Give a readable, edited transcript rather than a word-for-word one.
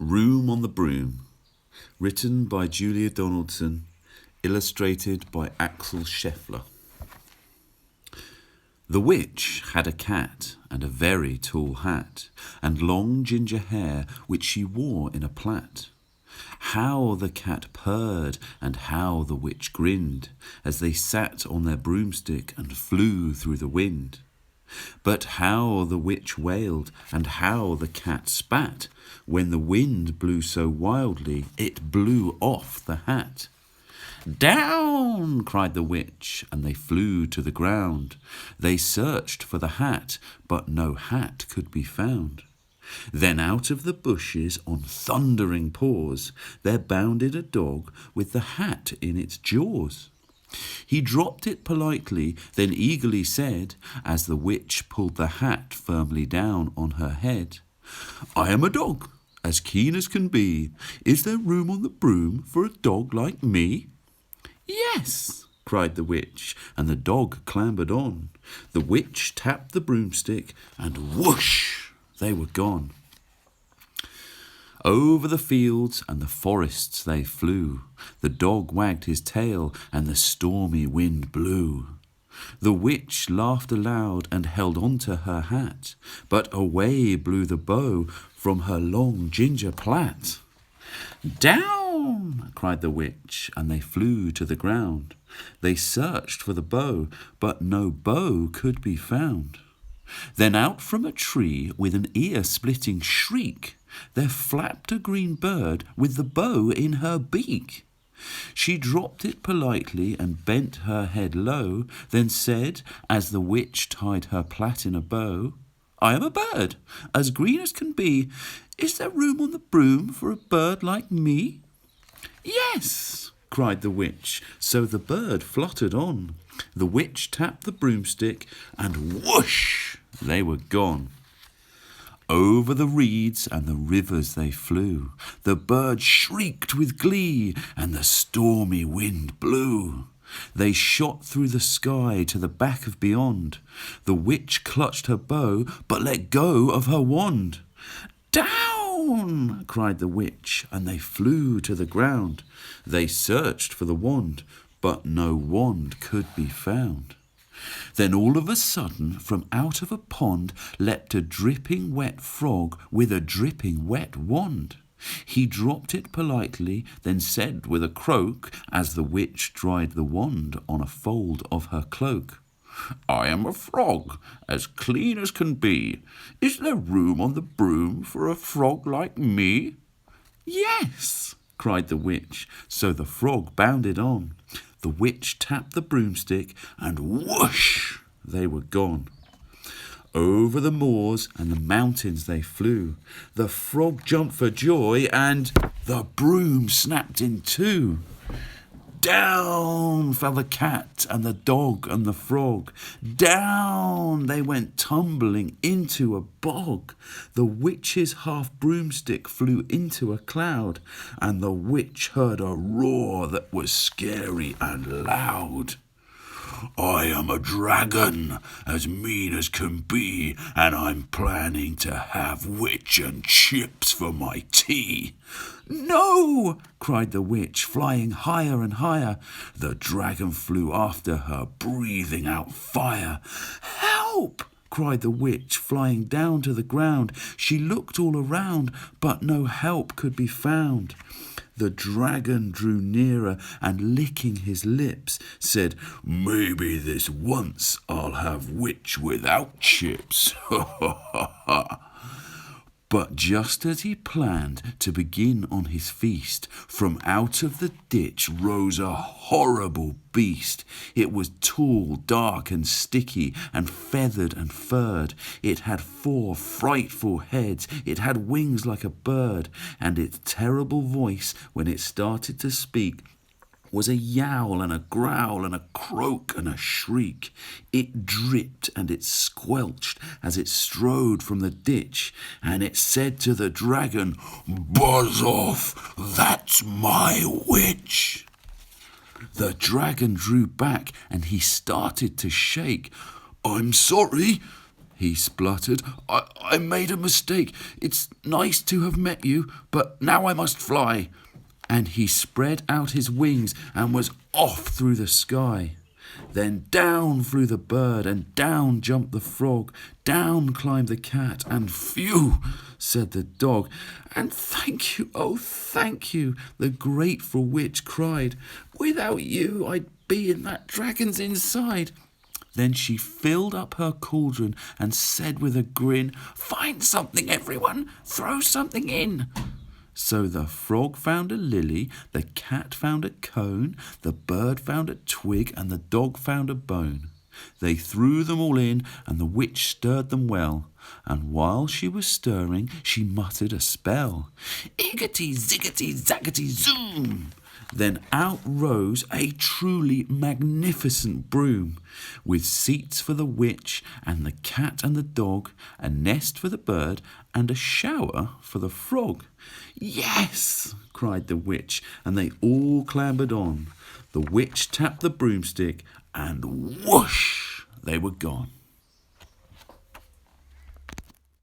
Room on the Broom, written by Julia Donaldson, illustrated by Axel Scheffler. The witch had a cat and a very tall hat, and long ginger hair which she wore in a plait. How the cat purred and how the witch grinned, as they sat on their broomstick and flew through the wind. But how the witch wailed and how the cat spat, when the wind blew so wildly it blew off the hat. "Down!" cried the witch, and they flew to the ground. They searched for the hat, but no hat could be found. Then out of the bushes on thundering paws there bounded a dog with the hat in its jaws. He dropped it politely, then eagerly said, as the witch pulled the hat firmly down on her head, "I am a dog, as keen as can be. Is there room on the broom for a dog like me?" "Yes," cried the witch, and the dog clambered on. The witch tapped the broomstick, and whoosh, they were gone. Over the fields and the forests they flew. The dog wagged his tail, and the stormy wind blew. The witch laughed aloud and held on to her hat, but away blew the bow from her long ginger plait. "Down!" cried the witch, and they flew to the ground. They searched for the bow, but no bow could be found. Then out from a tree, with an ear-splitting shriek, there flapped a green bird with the bow in her beak. She dropped it politely and bent her head low, then said, as the witch tied her plait in a bow, "I am a bird, as green as can be. Is there room on the broom for a bird like me?" "Yes," cried the witch, so the bird fluttered on. The witch tapped the broomstick, and whoosh, they were gone. Over the reeds and the rivers they flew. The bird shrieked with glee, and the stormy wind blew. They shot through the sky to the back of beyond. The witch clutched her bow, but let go of her wand. "Down!" cried the witch, and they flew to the ground. They searched for the wand, but no wand could be found. Then all of a sudden, from out of a pond, leapt a dripping wet frog with a dripping wet wand. He dropped it politely, then said with a croak, as the witch dried the wand on a fold of her cloak, "I am a frog, as clean as can be. Is there room on the broom for a frog like me?" "Yes," cried the witch, so the frog bounded on. The witch tapped the broomstick, and whoosh, they were gone. Over the moors and the mountains they flew. The frog jumped for joy, and the broom snapped in two. Down fell the cat and the dog and the frog. Down they went tumbling into a bog. The witch's half broomstick flew into a cloud, and the witch heard a roar that was scary and loud. "I am a dragon, as mean as can be, and I'm planning to have witch and chips for my tea." "No!" cried the witch, flying higher and higher. The dragon flew after her, breathing out fire. "Help!" cried the witch, flying down to the ground. She looked all around, but no help could be found. The dragon drew nearer and, licking his lips, said, "Maybe this once I'll have witch without chips." Ha ha ha ha. But just as he planned to begin on his feast, from out of the ditch rose a horrible beast. It was tall, dark and sticky, and feathered and furred. It had 4 frightful heads. It had wings like a bird, and its terrible voice, when it started to speak, was a yowl and a growl and a croak and a shriek. It dripped and it squelched as it strode from the ditch, and it said to the dragon, "Buzz off, that's my witch." The dragon drew back and he started to shake. "I'm sorry," he spluttered. I made a mistake. It's nice to have met you, but now I must fly. And he spread out his wings and was off through the sky. Then down flew the bird, and down jumped the frog. Down climbed the cat, and phew, said the dog. And thank you, oh thank you, the grateful witch cried. Without you I'd be in that dragon's inside. Then she filled up her cauldron and said with a grin, Find something, everyone, throw something in. So the frog found a lily, the cat found a cone, the bird found a twig, and the dog found a bone. They threw them all in, and the witch stirred them well, and while she was stirring, she muttered a spell. Iggity, ziggity, zaggity, zoom! Then out rose a truly magnificent broom, with seats for the witch and the cat and the dog, a nest for the bird, and a shower for the frog. Yes, cried the witch, and they all clambered on. The witch tapped the broomstick, and whoosh, they were gone.